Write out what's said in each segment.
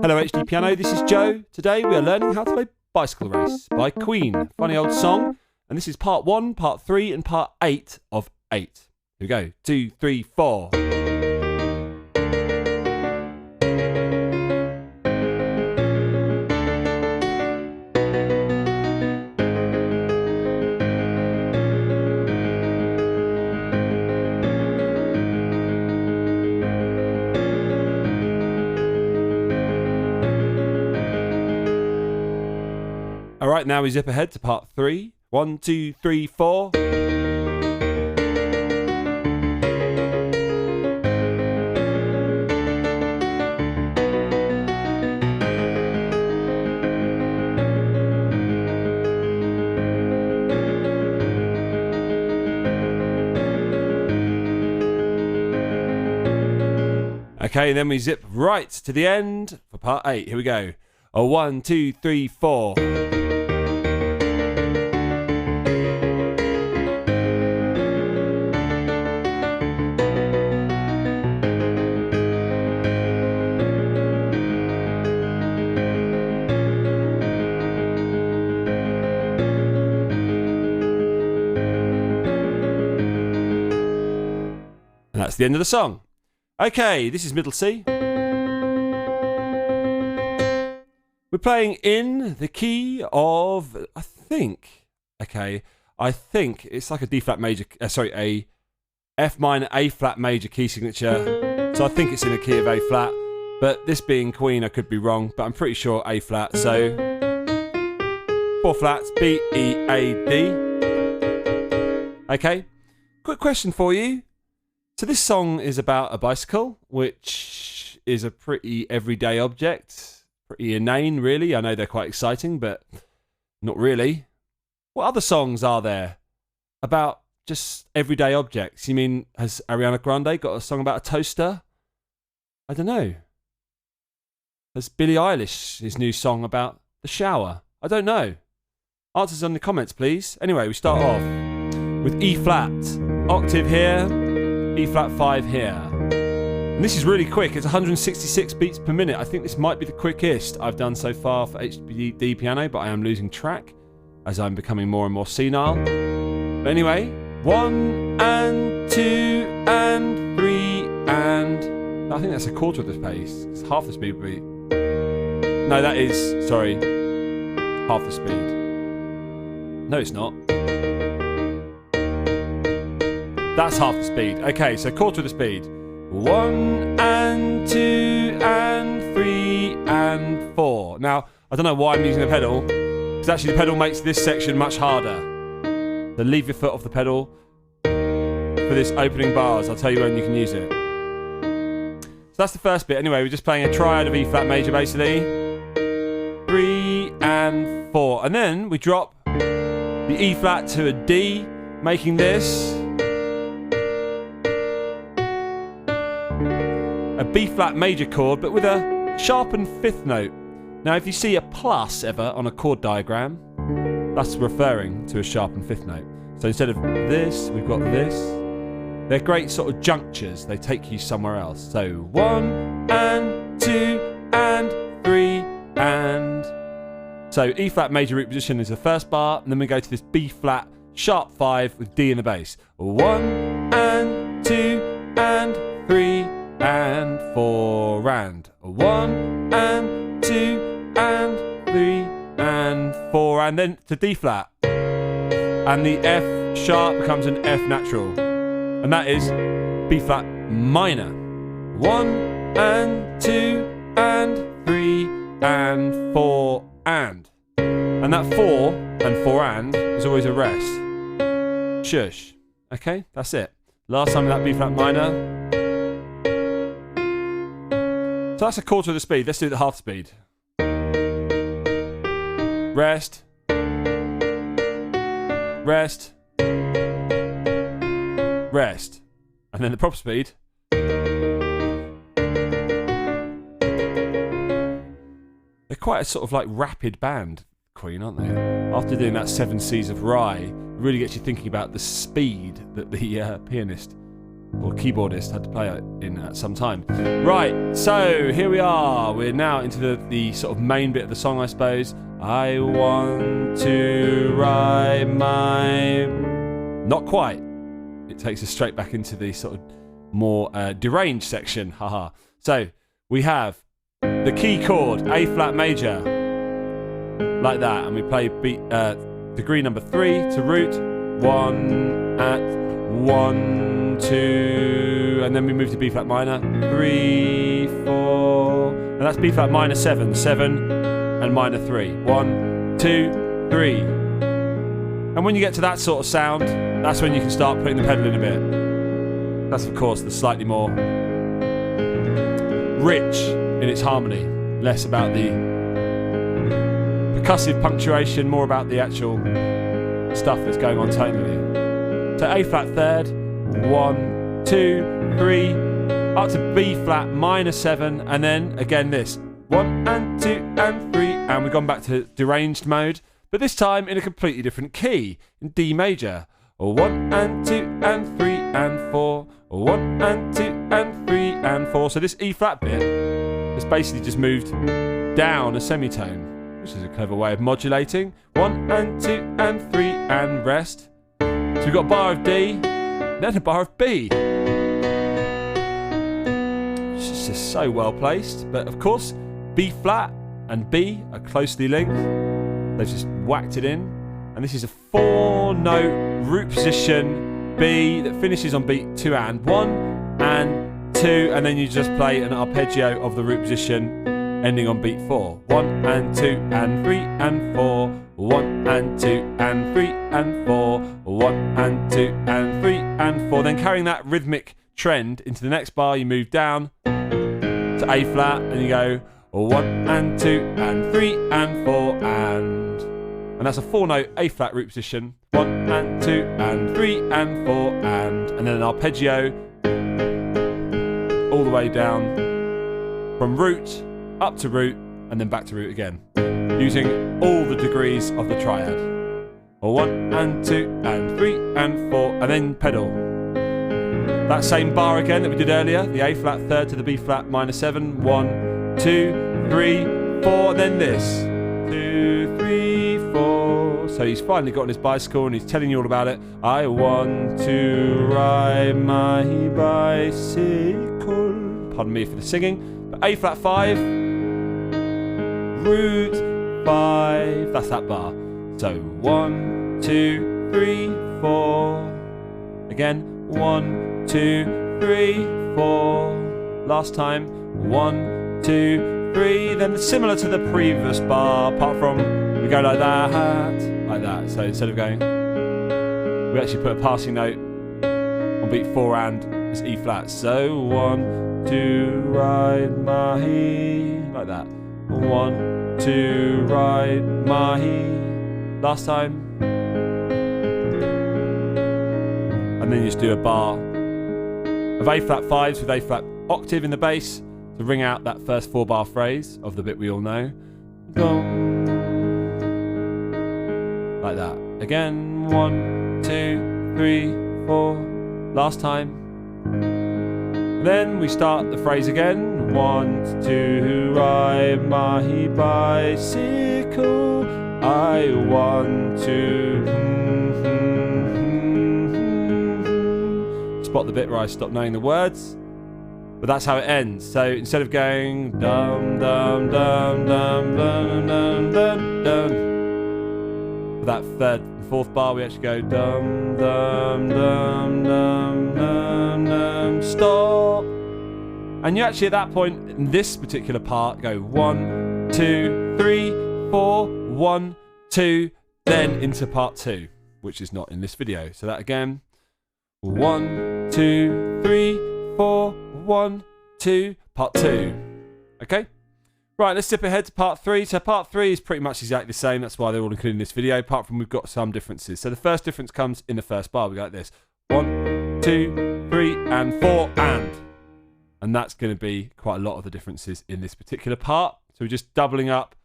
Hello HDpiano, this is Joe. Today we are learning how to play Bicycle Race by Queen. Funny old song. And this is part 1, part 3 and part 8 of 8. Here we go. 2, 3, 4. Alright, now we zip ahead to part 3. 1, 2, 3, 4. Okay, then we zip right to the end for part 8. Here we go. 1, 2, 3, 4. And that's the end of the song. Okay, this is middle C. We're playing in the key of, I think it's like a D flat major, a F minor A flat major key signature. So I think it's in a key of A flat, but this being Queen, I could be wrong, but I'm pretty sure A flat. So 4 flats, B, E, A, D. Okay, quick question for you. So this song is about a bicycle, which is a pretty everyday object, pretty inane, really. I know they're quite exciting, but not really. What other songs are there about just everyday objects? You mean, has Ariana Grande got a song about a toaster? I don't know. Has Billie Eilish his new song about the shower? I don't know. Answers in the comments, please. Anyway, we start off with E flat, octave here. E flat 5 here. And this is really quick. It's 166 beats per minute. I think this might be the quickest I've done so far for HDpiano, but I am losing track as I'm becoming more and more senile. But anyway, 1 and 2 and 3 and... I think that's a quarter of the pace. It's half the speed beat. No, that is, sorry, half the speed. No, it's not. That's half the speed. Okay, so quarter of the speed. 1 and 2 and 3 and 4. Now, I don't know why I'm using the pedal, because actually the pedal makes this section much harder. So leave your foot off the pedal for this opening bars. I'll tell you when you can use it. So that's the first bit. Anyway, we're just playing a triad of E flat major, basically. 3 and 4. And then we drop the E flat to a D, making this a B flat major chord, but with a sharpened 5th note. Now, if you see a plus ever on a chord diagram, that's referring to a sharpened 5th note. So instead of this, we've got this. They're great sort of junctures. They take you somewhere else. So 1 and 2 and 3 and... So E flat major root position is the first bar, and then we go to this B flat sharp 5 with D in the bass. 1 and 2 and 3 and 4 and 1 and 2 and 3 and 4 and then to D flat, and the F sharp becomes an F natural, and that is B flat minor. 1 and 2 and 3 and 4 and that 4 and 4 and is always a rest. Shush. Okay, that's it. Last time that B flat minor. So that's a quarter of the speed. Let's do the half speed. Rest. Rest. Rest. And then the proper speed. They're quite a sort of like rapid band, Queen, aren't they? After doing that 7 C's of Rye, it really gets you thinking about the speed that the pianist or keyboardist had to play it in at some time. Right, so here we are. We're now into the sort of main bit of the song, I suppose. I want to ride my... Not quite. It takes us straight back into the sort of more deranged section. Haha. So we have the key chord, A flat major, like that, and we play degree number 3 to root, 1 at 1, 2, and then we move to B flat minor, 3, 4, and that's B flat minor 7, 7 and minor 3, 1, 2, 3. And when you get to that sort of sound, that's when you can start putting the pedal in a bit. That's of course the slightly more rich in its harmony, less about the percussive punctuation, more about the actual stuff that's going on tonally. So A flat third, 1, 2, 3, up to B flat minor 7, and then again this 1 and 2 and 3, and we've gone back to deranged mode, but this time in a completely different key, in D major. 1 and 2 and 3 and 4, 1 and 2 and 3 and 4. So this E flat bit has basically just moved down a semitone, which is a clever way of modulating. 1 and 2 and 3 and rest. So we've got a bar of D, then a bar of B. It's just so well placed. But of course, B flat and B are closely linked. They've just whacked it in. And this is a 4-note root position B that finishes on beat 2 and 1 and 2, and then you just play an arpeggio of the root position ending on beat 4. 1 and 2 and 3 and 4. 1 and 2 and 3 and 4. 1 and 2 and 3 and 4. Then carrying that rhythmic trend into the next bar, you move down to A flat and you go 1 and 2 and 3 and 4 and that's a 4-note A flat root position. 1 and 2 and 3 and 4 and then an arpeggio all the way down from root up to root and then back to root again, using all the degrees of the triad. 1 and 2 and 3 and 4 and then pedal. That same bar again that we did earlier, the A flat third to the B flat minor 7. 1, 2, 3, 4, then this. 2, 3, 4. So he's finally got on his bicycle and he's telling you all about it. I want to ride my bicycle. Pardon me for the singing. But A flat 5, root 5. That's that bar. So 1, 2, 3, 4. Again, 1, 2, 3, 4. Last time, 1, 2, 3. Then similar to the previous bar, apart from we go like that. So instead of going, we actually put a passing note on beat 4 and it's E flat. So 1, 2, ride my, like that. 1, 2, ride my. Last time. And then you just do a bar of A flat 5s with A flat octave in the bass to ring out that first 4-bar phrase of the bit we all know. Like that. Again, 1, 2, 3, 4. Last time. Then we start the phrase again. 1, 2, ride my bicycle. I want to. Spot the bit where I stop knowing the words. But that's how it ends. So instead of going dum dum dum dum dum dum dum dum, for that third and fourth bar we actually go dum dum dum dum dum dum, stop. And you actually at that point in this particular part go 1, 2, 3, 4, 1, 2, then into part 2, which is not in this video. So that again, 1, 2, 3, 4, 1, 2, part 2. Okay? Right, let's skip ahead to part 3. So part 3 is pretty much exactly the same. That's why they're all included in this video, apart from we've got some differences. So the first difference comes in the first bar. We go like this. 1, 2, 3, and 4, and that's going to be quite a lot of the differences in this particular part. So we're just doubling up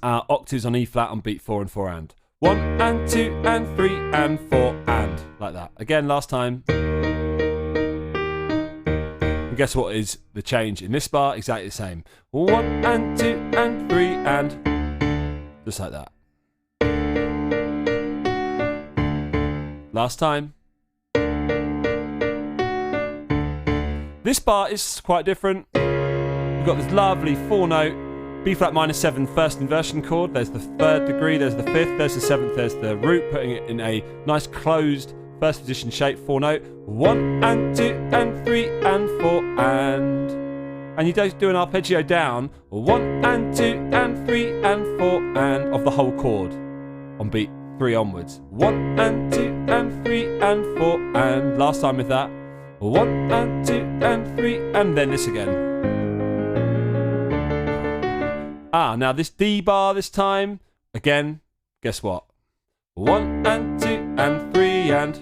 our octaves on E flat on beat 4 and 4 and. 1 and 2 and 3 and 4 and. Like that. Again, last time. guess what is the change in this bar? Exactly the same. 1 and 2 and 3 and just like that. Last time. This bar is quite different. We've got this lovely 4-note B flat minor 7 first inversion chord. There's the 3rd degree, there's the 5th, there's the 7th, there's the root, putting it in a nice closed first position shape, 4-note. 1 and 2 and 3 and 4 and you don't do an arpeggio down. 1 and 2 and 3 and 4 and of the whole chord on beat 3 onwards. 1 and 2 and 3 and 4 and last time with that. 1 and 2 and 3 and then this again. Now this D bar this time, again, guess what? 1 and 2 and 3 and...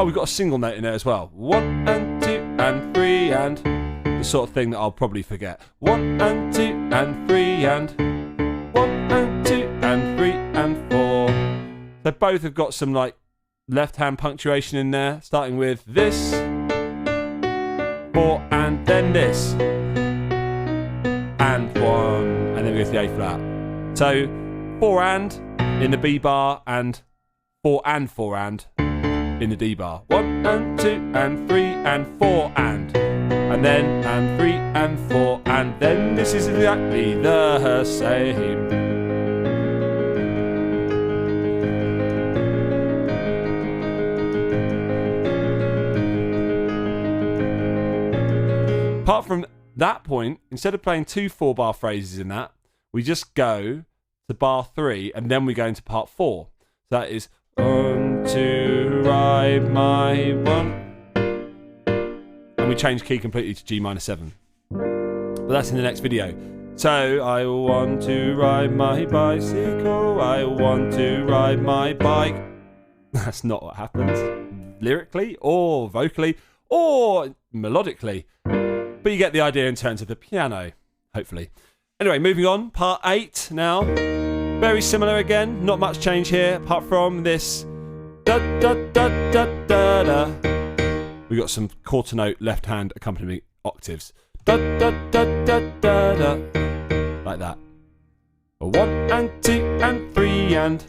we've got a single note in there as well. 1 and 2 and 3 and... the sort of thing that I'll probably forget. 1 and 2 and 3 and... 1 and 2 and 3 and 4. They both have got some like left-hand punctuation in there, starting with this, 4 and then this. And 1, and then we go to the A flat. So 4 and in the B bar and 4 and 4 and in the D bar. 1 and 2 and 3 and 4 and then and 3 and 4 and then this is exactly the same. Apart from that point, instead of playing 2 4-bar phrases in that, we just go to bar 3 and then we go into part 4. So that is on to ride my one, and we change key completely to G minor 7. But that's in the next video. So I want to ride my bicycle, I want to ride my bike. That's not what happens lyrically or vocally or melodically. But you get the idea in terms of the piano, hopefully. Anyway, moving on, part 8 now. Very similar again, not much change here, apart from this da da da da da da. We got some quarter note left hand accompaniment octaves. Da da da da da da. Like that. 1 and 2 and 3 and...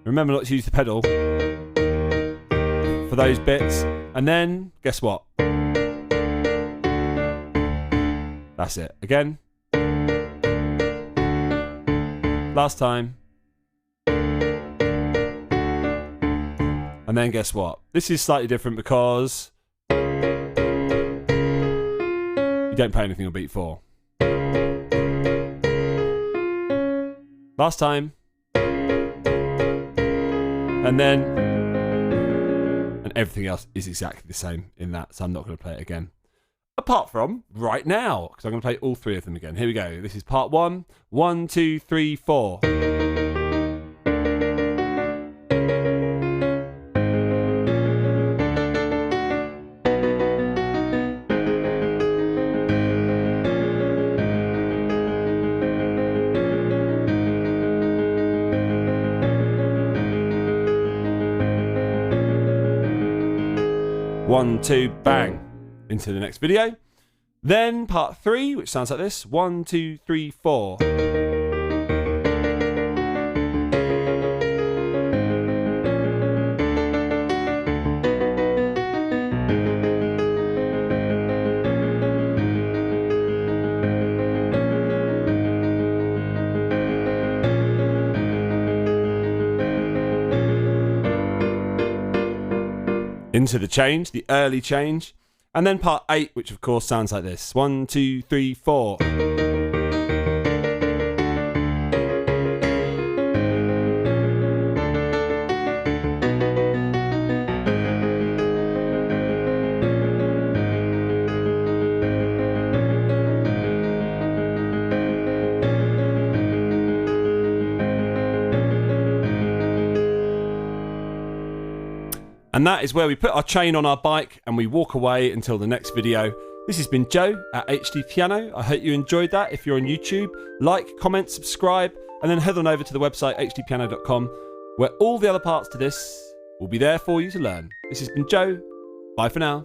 remember not to use the pedal for those bits. And then, guess what? That's it. Again. Last time. And then guess what? This is slightly different because you don't play anything on beat 4. Last time. And then... and everything else is exactly the same in that, so I'm not going to play it again. Apart from right now, because I'm going to play all 3 of them again. Here we go. This is part 1. 1, 2, 3, 4. One, two, bang. Into the next video. Then part 3, which sounds like this. 1, 2, 3, 4. Into the change, the early change. And then part 8, which of course sounds like this. 1, 2, 3, 4. And that is where we put our chain on our bike and we walk away until the next video. This has been Joe at HDpiano. I hope you enjoyed that. If you're on YouTube, like, comment, subscribe, and then head on over to the website hdpiano.com, where all the other parts to this will be there for you to learn. This has been Joe. Bye for now.